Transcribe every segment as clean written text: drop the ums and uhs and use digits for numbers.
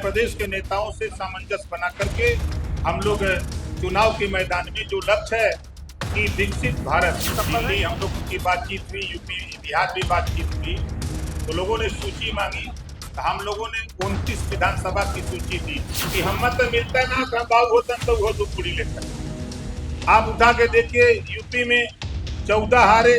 प्रदेश के नेताओं से सामंजस्य बना करके हम लोग चुनाव के मैदान में जो लक्ष्य है कि विकसित भारत, दिल्ली हम लोगों की बातचीत हुई, यूपी बिहार भी बातचीत हुई, तो लोगों ने सूची मांगी। तो हम लोगों ने 29 विधानसभा की सूची दी कि हम मत मिलता ना बाबू होता तो वो दुपुड़ी लेकर आप उठा के देखिए। यूपी में 14 हारे,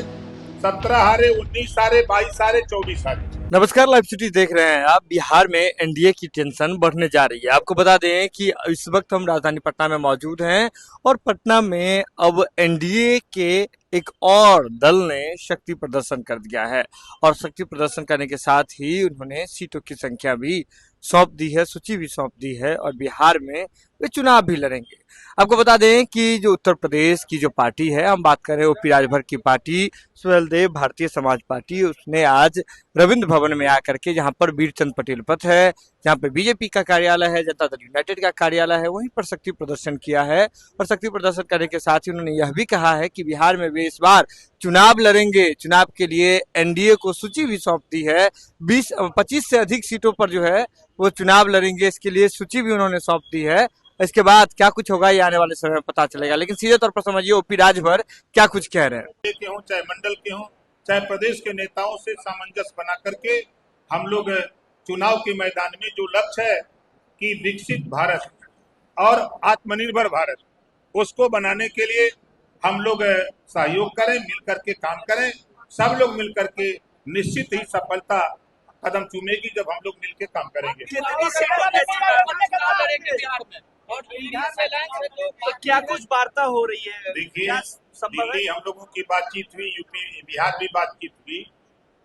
17 हारे, 19 हारे, 22 हारे, 24 हारे। नमस्कार, लाइव सिटी देख रहे हैं आप। बिहार में एनडीए की टेंशन बढ़ने जा रही है। आपको बता दें कि इस वक्त हम राजधानी पटना में मौजूद हैं और पटना में अब एनडीए के एक और दल ने शक्ति प्रदर्शन कर दिया है और शक्ति प्रदर्शन करने के साथ ही उन्होंने सीटों की संख्या भी सौंप दी है, सूची भी सौंप दी है और बिहार में वे चुनाव भी लड़ेंगे। आपको बता दें कि जो उत्तर प्रदेश की जो पार्टी है, हम बात करें ओपी राजभर की पार्टी सुहेलदेव भारतीय समाज पार्टी, उसने आज रविंद्र भवन में आकर के, जहां पर वीरचंद पटेल पथ है, जहां पर बीजेपी का कार्यालय है, जनता दल यूनाइटेड का कार्यालय है, वहीं पर शक्ति प्रदर्शन किया है। और शक्ति प्रदर्शन करने के साथ ही उन्होंने यह भी कहा है कि बिहार में वे इस बार चुनाव लड़ेंगे। चुनाव के लिए एनडीए को सूची भी सौंप दी है। 25 से अधिक सीटों पर जो है वो चुनाव लड़ेंगे, इसके लिए सूची भी उन्होंने सौंप दी है। इसके बाद क्या कुछ होगा ये आने वाले समय में पता चलेगा, लेकिन सीधे तौर पर समझिए ओपी राजभर क्या कुछ कह रहे हैं। के हों, चाहे मंडल के हों, चाहे प्रदेश के नेताओं से सामंजस्य बना करके हम लोग चुनाव के मैदान में जो लक्ष्य है कि विकसित भारत और आत्मनिर्भर भारत, उसको बनाने के लिए हम लोग सहयोग करें, मिल करके काम करें। सब लोग मिल करके निश्चित ही सफलता कदम चूमेगी जब हम लोग मिलकर काम करेंगे। और तो क्या कुछ वार्ता हो रही है? देखिए, दिल्ली हम लोगों की बातचीत हुई, यूपी बिहार भी बातचीत हुई,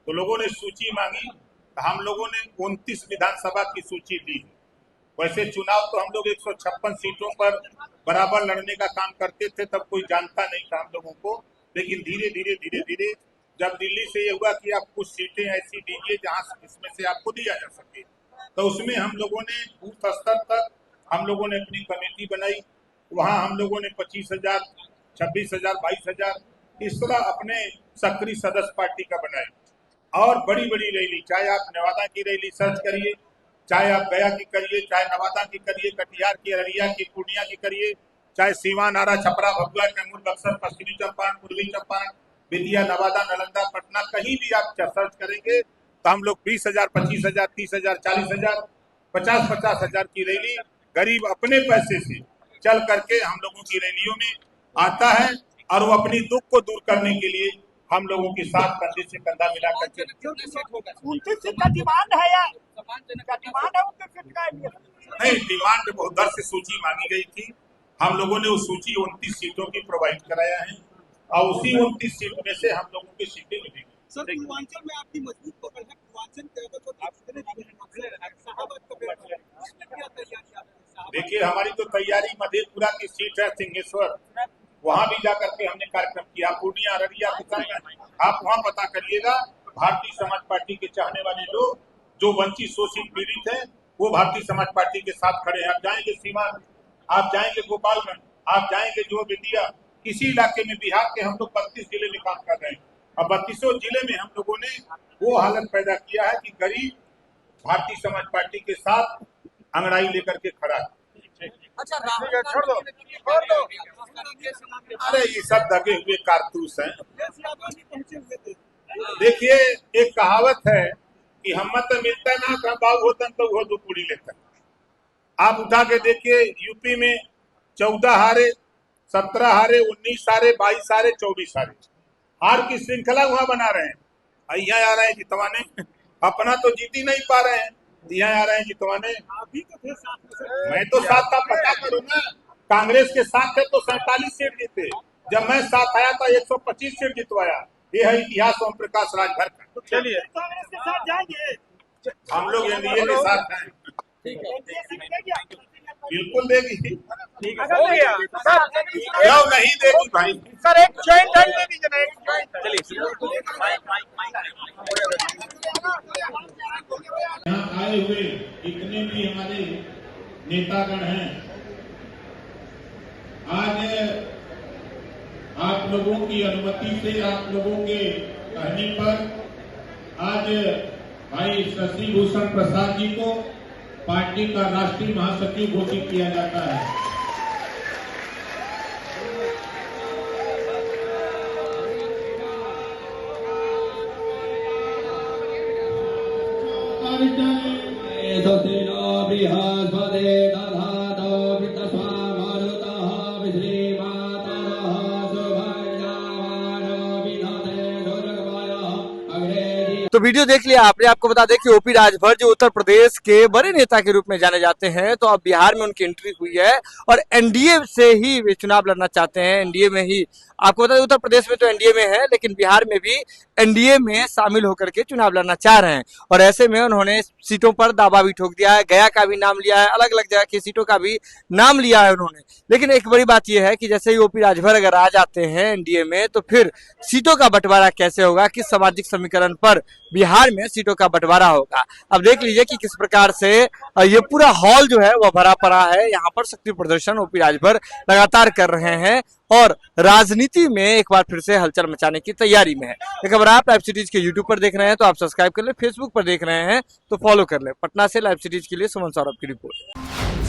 तो लोगों ने सूची मांगी। तो हम लोगों ने 29 विधानसभा की सूची दी। वैसे चुनाव तो हम लोग 156 सीटों पर बराबर लड़ने का काम करते थे, तब कोई जानता नहीं था हम लोगों को। लेकिन धीरे धीरे जब दिल्ली से ये हुआ कि आप कुछ सीटें ऐसी दीजिए जहां इसमें से आपको दिया जा सके, तो उसमें हम लोगों ने बूथ स्तर तक हम लोगों ने अपनी कमेटी बनाई। वहां हम लोगों ने 25,000, 26,000, 22,000 इस तरह अपने सक्रिय सदस्य पार्टी का बनाए। और बड़ी बड़ी रैली, चाहे आप नवादा की रैली सर्च करिए, चाहे आप गया की करिए, चाहे नवादा की करिए, कटिहार की, अररिया की, पूर्णिया की करिए, चाहे सीवान, आरा, छपरा, भभुआ, कैमूर, बक्सर, पश्चिमी चंपारण, पूर्वी चंपारण, बेतिया, नवादा, नालंदा, पटना, कहीं भी आप सर्च करेंगे तो हम लोग 20,000, 25,000, 30,000, 40,000, 50,000 की रैली गरीब अपने पैसे से चल करके हम लोगों की रैलियों में आता है और वो अपनी दुख को दूर करने के लिए हम लोगों के साथ कंधे से कंधा मिला करके। 29 सीट का डिमांड है या डिमांड है 29 सीट का? नहीं, डिमांड बहुत दर से सूची मांगी गई थी। हम लोगों ने उस सूची 29 सीटों की प्रोवाइड कराया है और उसी 29 सीट में से हम लोगों की सीटें मिलेंगी। सर, पूर्वांचल में आपकी मजबूत पकड़ है। पूर्वांचल देखिए, हमारी तो तैयारी मधेपुरा की सीट है सिंहेश्वर, वहां भी जाकर के हमने कार्यक्रम किया। पूर्णिया, अररिया, आप वहां पता करिएगा। भारतीय समाज पार्टी के चाहने वाले लोग जो वंचित शोषित पीड़ित है, वो भारतीय समाज पार्टी के साथ खड़े हैं। आप जाएंगे सीवान, आप जाएंगे गोपालगंज, आप जाएंगे जो बेतिया, किसी इलाके में बिहार के हम लोग 32 जिले में काम कर रहे हैं और 32 जिले में हम लोगों ने वो हालत पैदा किया है कि गरीब भारतीय समाज पार्टी के साथ अंगड़ाई लेकर के खड़ा है। अच्छा, छोड़ दो। अरे ये सब दगे हुए कारतूस हैं। देखिए, एक कहावत है कि हम मत मिलता ना बाबू होता तो वो दुपुड़ी लेता। आप उठा के देखिए, यूपी में 14 हारे, 17 हारे, 19 हारे, 22 हारे, 24 हारे, हार की श्रृंखला वहां बना रहे हैं। यहाँ आ रहे हैं जितवाने, अपना तो जीत ही नहीं पा रहे हैं, यहाँ आ रहे हैं जितवाने। मैं तो साथ था, पता करो ना, कांग्रेस के साथ थे तो 47 सीट जीते। जब मैं साथ आया था 125 सीट जितवाया। ये है इतिहास ओम प्रकाश राजभर का। चलिए, कांग्रेस के साथ जाएंगे, हम लोग एनडीए के साथ हैं। बिल्कुल देगी, हो गया क्यों नहीं देगी भाई। सर, एक जॉइंट दे दीजिए ना, एक जॉइंट। यहाँ आए हुए जितने भी हमारे नेतागण हैं, आज आप लोगों की अनुमति से, आप लोगों के कहने पर आज भाई शशि भूषण प्रसाद जी को पार्टी का राष्ट्रीय महासचिव घोषित किया जाता है। तो वीडियो देख लिया आपने। आपको बता दें कि ओपी राजभर जो उत्तर प्रदेश के बड़े नेता के रूप में जाने जाते हैं, तो अब बिहार में उनकी एंट्री हुई है और एनडीए से ही वे चुनाव लड़ना चाहते हैं। एनडीए में ही, आपको बता दें उत्तर प्रदेश में तो एनडीए में है, लेकिन बिहार में भी एनडीए में शामिल होकर के चुनाव लड़ना चाह रहे हैं। और ऐसे में उन्होंने सीटों पर दावा भी ठोक दिया है, गया का भी नाम लिया है, अलग अलग जगह की सीटों का भी नाम लिया है उन्होंने। लेकिन एक बड़ी बात यह है कि जैसे ही ओपी राजभर अगर आ जाते हैं एनडीए में, तो फिर सीटों का बंटवारा कैसे होगा, किस सामाजिक समीकरण पर बिहार में सीटों का बंटवारा होगा। अब देख लीजिए कि किस प्रकार से ये पूरा हॉल जो है वह भरा पड़ा है। यहाँ पर शक्ति प्रदर्शन ओपी राजभर लगातार कर रहे हैं और राजनीति में एक बार फिर से हलचल मचाने की तैयारी में है। एक अगर आप लाइव सिटीज के यूट्यूब पर देख रहे हैं तो आप सब्सक्राइब कर ले, फेसबुक पर देख रहे हैं तो फॉलो कर ले। पटना से लाइव सिटीज के लिए सुमन सौरभ की रिपोर्ट।